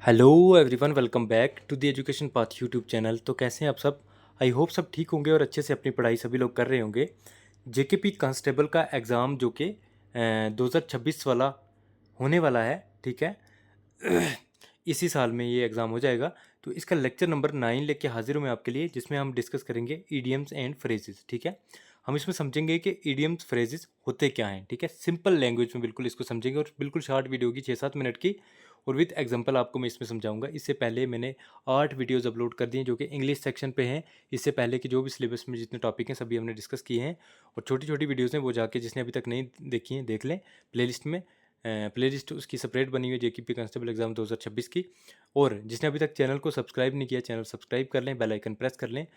Hello everyone, welcome back to the Education Path YouTube channel. तो कैसे हैं आप सब? आई होप सब ठीक होंगे और अच्छे से अपनी पढ़ाई सभी लोग कर रहे होंगे। जेकेपी कांस्टेबल का एग्ज़ाम जो कि 2026 वाला होने वाला है, ठीक है। इसी साल में ये एग्ज़ाम हो जाएगा। तो इसका लेक्चर नंबर 9 लेके हाजिर हूँ मैं आपके लिए, जिसमें हम डिस्कस करेंगे ईडियम्स एंड फ्रेजेस, ठीक है। हम इसमें समझेंगे कि ईडियम्स फ्रेजेस होते क्या हैं, ठीक है। सिंपल लैंग्वेज में बिल्कुल इसको समझेंगे और बिल्कुल शॉर्ट वीडियो की 6-7 मिनट की, और विथ एग्जांपल आपको मैं इसमें समझाऊंगा। इससे पहले मैंने 8 वीडियोस अपलोड कर दिए जो कि इंग्लिश सेक्शन पे हैं। इससे पहले के जो भी सिलेबस में जितने टॉपिक हैं सभी हमने डिस्कस किए हैं, और छोटी छोटी वीडियोज़ हैं वो जाके जिसने अभी तक नहीं देखी हैं देख लें। प्लेलिस्ट में प्लेलिस्ट उसकी सेपरेट बनी हुई है जेकेपी कांस्टेबल एग्जाम 2026 की। और जिसने अभी तक चैनल को सब्सक्राइब नहीं किया, चैनल सब्सक्राइब कर लें, बेल आइकन प्रेस कर लें।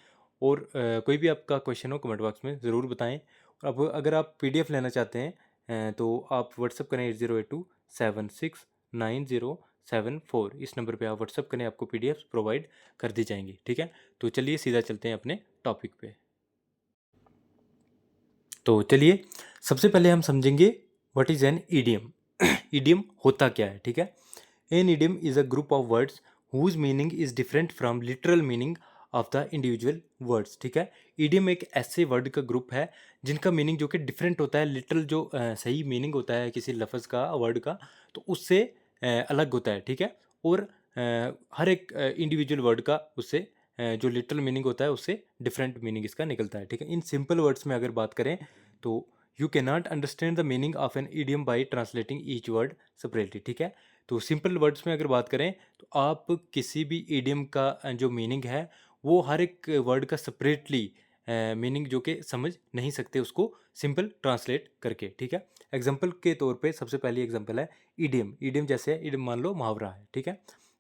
और कोई भी आपका क्वेश्चन हो कमेंट बॉक्स में ज़रूर बताएं। अब अगर आप पीडीएफ लेना चाहते हैं तो आप व्हाट्सअप करें 8082769074। इस नंबर पे आप व्हाट्सअप करें, आपको पीडीएफ प्रोवाइड कर दी जाएंगी, ठीक है। तो चलिए सीधा चलते हैं अपने टॉपिक पे। तो चलिए सबसे पहले हम समझेंगे what is an idiom. Idiom होता क्या है, ठीक है। An idiom is a group of words whose meaning is different from literal meaning of the individual words, ठीक है। ईडियम एक ऐसे वर्ड का ग्रुप है जिनका मीनिंग जो कि डिफरेंट होता है, लिटरल जो सही मीनिंग होता है किसी लफ्ज़ का, वर्ड का, तो उससे अलग होता है, ठीक है। और हर एक इंडिविजुअल वर्ड का उससे जो लिटरल मीनिंग होता है उससे डिफरेंट मीनिंग इसका निकलता है, ठीक है। इन सिंपल वर्ड्स में अगर बात करें तो you can not understand the meaning of an idiom by translating each word separately, ठीक है। तो सिंपल वर्ड्स में अगर बात करें तो आप किसी भी ईडियम का जो मीनिंग है वो हर एक वर्ड का सेपरेटली मीनिंग जो कि समझ नहीं सकते उसको सिंपल ट्रांसलेट करके, ठीक है। एग्जाम्पल के तौर पे सबसे पहली एग्जाम्पल है ईडियम। ईडियम जैसे है, ईडियम मान लो मुहावरा है, ठीक है।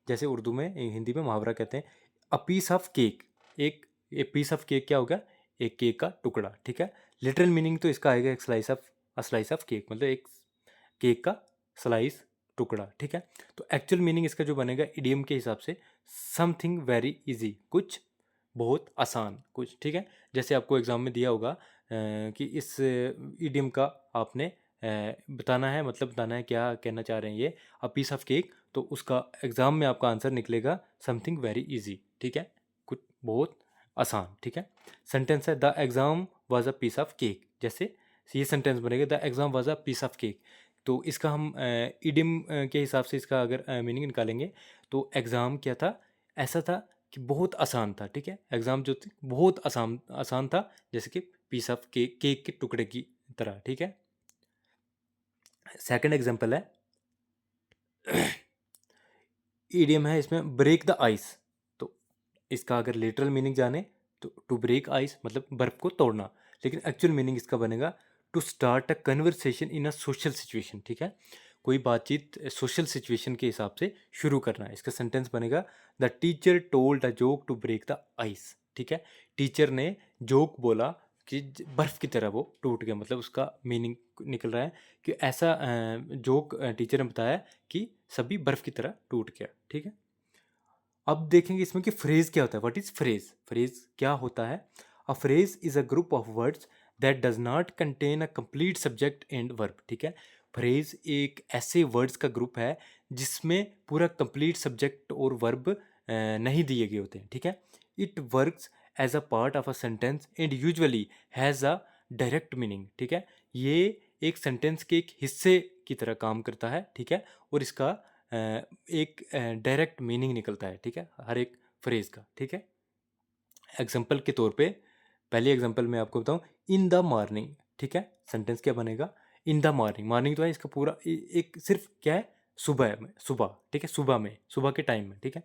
जैसे उर्दू में हिंदी में मुहावरा कहते हैं अ पीस ऑफ केक। एक पीस ऑफ केक क्या होगा? एक केक का टुकड़ा, ठीक है। लिटरल मीनिंग तो इसका आएगा एक स्लाइस ऑफ केक, मतलब एक केक का स्लाइस, टुकड़ा, ठीक है। तो एक्चुअल मीनिंग इसका जो बनेगा इडियम के हिसाब से समथिंग वेरी इजी, कुछ बहुत आसान, कुछ, ठीक है। जैसे आपको एग्जाम में दिया होगा कि इस इडियम का आपने बताना है, मतलब बताना है क्या कहना चाह रहे हैं ये अ पीस ऑफ केक, तो उसका एग्जाम में आपका आंसर निकलेगा समथिंग वेरी इजी, ठीक है, कुछ बहुत आसान, ठीक है। सेंटेंस है the exam was a piece of cake. जैसे ये सेंटेंस बनेगा the exam was a piece of cake. तो इसका हम इडियम के हिसाब से इसका अगर मीनिंग निकालेंगे तो एग्ज़ाम क्या था? ऐसा था कि बहुत आसान था, ठीक है। एग्ज़ाम जो थी बहुत आसान आसान था, जैसे कि पीस ऑफ केक, केक के टुकड़े की तरह, ठीक है। सेकंड एग्जांपल है इडियम है इसमें ब्रेक द आइस। तो इसका अगर लिटरल मीनिंग जाने तो टू ब्रेक आइस मतलब बर्फ को तोड़ना, लेकिन एक्चुअल मीनिंग इसका बनेगा to start a conversation in a social situation, ठीक है। कोई बातचीत सोशल सिचुएशन के हिसाब से शुरू करना है। इसका सेंटेंस बनेगा the teacher told a joke to break the ice, ठीक है। टीचर ने जोक बोला कि बर्फ की तरह वो टूट गया, मतलब उसका मीनिंग निकल रहा है कि ऐसा जोक टीचर ने बताया कि सभी बर्फ की तरह टूट गया, ठीक है। अब देखेंगे इसमें कि फ्रेज क्या होता है। What is phrase? फ्रेज क्या होता है? A phrase is a group of words that does not contain a complete subject and verb, ठीक है। फ्रेज एक ऐसे वर्ड्स का ग्रुप है जिसमें पूरा कंप्लीट सब्जेक्ट और वर्ब नहीं दिए गए होते हैं, ठीक है। It works as a part of a sentence and usually has a direct meaning, ठीक है। ये एक सेंटेंस के एक हिस्से की तरह काम करता है, ठीक है। और इसका एक डायरेक्ट मीनिंग निकलता है, ठीक है, हर एक फ्रेज का, ठीक है। एग्जाम्पल के तौर पे पहले एग्जाम्पल मैं आपको बताऊं इन द मॉर्निंग, ठीक है। सेंटेंस क्या बनेगा? इन द मॉर्निंग। मॉर्निंग तो है इसका पूरा एक सिर्फ क्या है? सुबह में, सुबह, ठीक है, सुबह में, सुबह के टाइम में, ठीक है।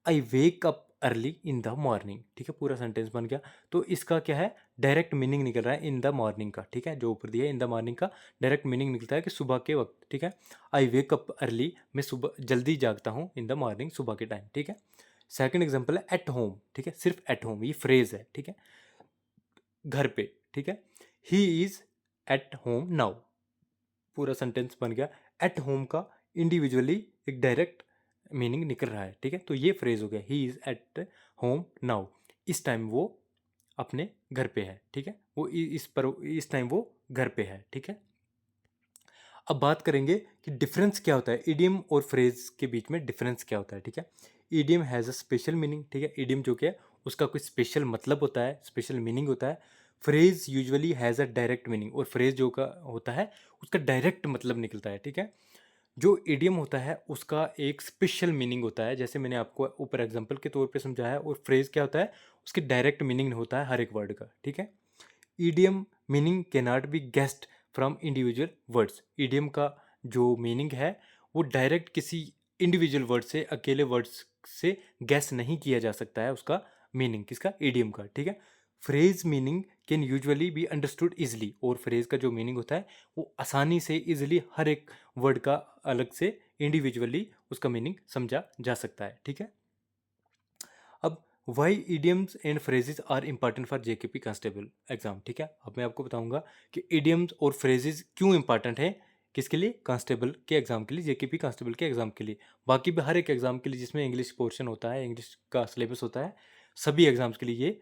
I wake up early in the morning, ठीक है, पूरा सेंटेंस बन गया। तो इसका क्या है? डायरेक्ट मीनिंग निकल रहा है इन द मॉर्निंग का, ठीक है। जो ऊपर दिया है इन द मॉर्निंग का डायरेक्ट मीनिंग निकलता है कि सुबह के वक्त, ठीक है। आई वेक अप अर्ली, मैं सुबह जल्दी जागता हूँ, इन द मॉर्निंग सुबह के टाइम, ठीक है। सेकंड एग्जांपल है एट होम, ठीक है, सिर्फ एट होम, ये फ्रेज है, ठीक है, घर पे, ठीक है। He is at home now, पूरा सेंटेंस बन गया। एट होम का इंडिविजुअली एक डायरेक्ट मीनिंग निकल रहा है, ठीक है। तो ये फ्रेज हो गया he is at home now. इस टाइम वो अपने घर पे है, ठीक है। वो इस टाइम वो घर पे है, ठीक है। अब बात करेंगे कि डिफरेंस क्या होता है, इडियम और फ्रेज के बीच में डिफरेंस क्या होता है, ठीक है। Idiom has a special meaning, ठीक है, इडियम जो कि है उसका कोई स्पेशल मतलब होता है, स्पेशल मीनिंग होता है। Phrase usually has a direct meaning, और फ्रेज जो का होता है उसका डायरेक्ट मतलब निकलता है, ठीक है। जो इडियम होता है उसका एक स्पेशल मीनिंग होता है, जैसे मैंने आपको ऊपर एग्जांपल के तौर पे समझाया, और फ्रेज क्या होता है, उसकी डायरेक्ट मीनिंग होता है हर एक वर्ड का, ठीक है। Idiom meaning can not be guessed from individual words, idiom का जो मीनिंग है वो डायरेक्ट किसी इंडिविजुअल वर्ड से, अकेले वर्ड्स से गैस नहीं किया जा सकता है उसका मीनिंग, किसका, ईडियम का, ठीक है। Phrase meaning can usually be understood easily, और फ्रेज का जो मीनिंग होता है वो आसानी से इजली हर एक वर्ड का अलग से इंडिविजुअली उसका मीनिंग समझा जा सकता है, ठीक है। अब why idioms and phrases are important for JKP constable exam, ठीक है। अब मैं आपको बताऊंगा कि इडियम्स और फ्रेजेस क्यों इंपॉर्टेंट हैं, किसके लिए, कांस्टेबल के एग्जाम के लिए, जेकेपी कांस्टेबल के एग्जाम के लिए, बाकी भी हर एक एग्जाम के लिए जिसमें इंग्लिश पोर्शन होता है, इंग्लिश का सिलेबस होता है, सभी एग्जाम्स के लिए ये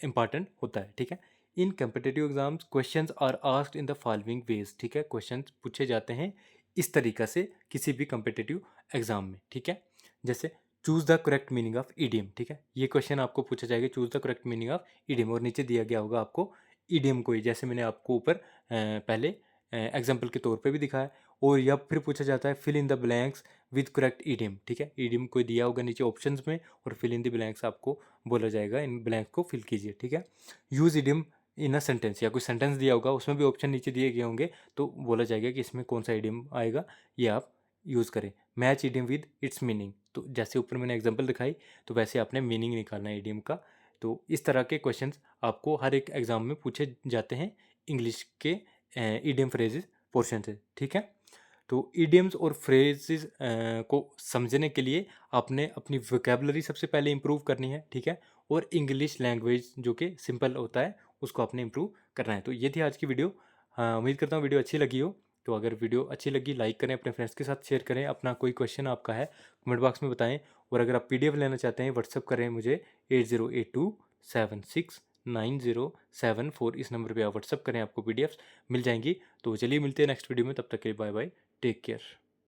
इंपॉर्टेंट होता है, ठीक है। In competitive exams question are asked in the following ways, ठीक है, क्वेश्चन पूछे जाते हैं इस तरीका से किसी भी कम्पिटेटिव एग्जाम में, ठीक है। जैसे choose the correct meaning of idiom, ठीक है, ये क्वेश्चन आपको पूछा जाएगा, choose the correct meaning of idiom, और नीचे दिया गया होगा आपको ईडियम को ही, जैसे मैंने आपको ऊपर पहले एग्जाम्पल के तौर पे भी दिखाया। और या फिर पूछा जाता है fill in the blanks with correct idiom, ठीक है, ईडियम को दिया होगा नीचे ऑप्शंस में, और फिल इन द ब्लैंक्स आपको बोला जाएगा, इन ब्लैंक को फिल कीजिए, ठीक है। Use idiom in a sentence, या कोई सेंटेंस दिया होगा उसमें भी ऑप्शन नीचे दिए गए होंगे, तो बोला जाएगा कि इसमें कौन सा ईडियम आएगा, ये आप यूज़ करें। Match idiom with its meaning, तो जैसे ऊपर मैंने एग्जांपल दिखाई तो वैसे आपने मीनिंग निकालना है ईडियम का। तो इस तरह के क्वेश्चंस आपको हर एक एग्जाम में पूछे जाते हैं इंग्लिश के ईडियम फ्रेजेस पोर्शन से, ठीक है। तो ईडियम्स और फ्रेजेस को समझने के लिए आपने अपनी वोकेबलरी सबसे पहले इंप्रूव करनी है, ठीक है, और इंग्लिश लैंग्वेज जो कि सिंपल होता है उसको आपने इंप्रूव करना है। तो ये थी आज की वीडियो। हाँ, उम्मीद करता हूँ वीडियो अच्छी लगी हो। तो अगर वीडियो अच्छी लगी लाइक करें, अपने फ्रेंड्स के साथ शेयर करें, अपना कोई क्वेश्चन आपका है कमेंट बॉक्स में बताएं, और अगर आप पीडीएफ लेना चाहते हैं व्हाट्सअप करें मुझे 8082769074, इस नंबर पे आप व्हाट्सअप करें, आपको पीडीएफ मिल जाएंगी। तो चलिए मिलते हैं नेक्स्ट वीडियो में, तब तक के लिए बाय बाय, टेक केयर।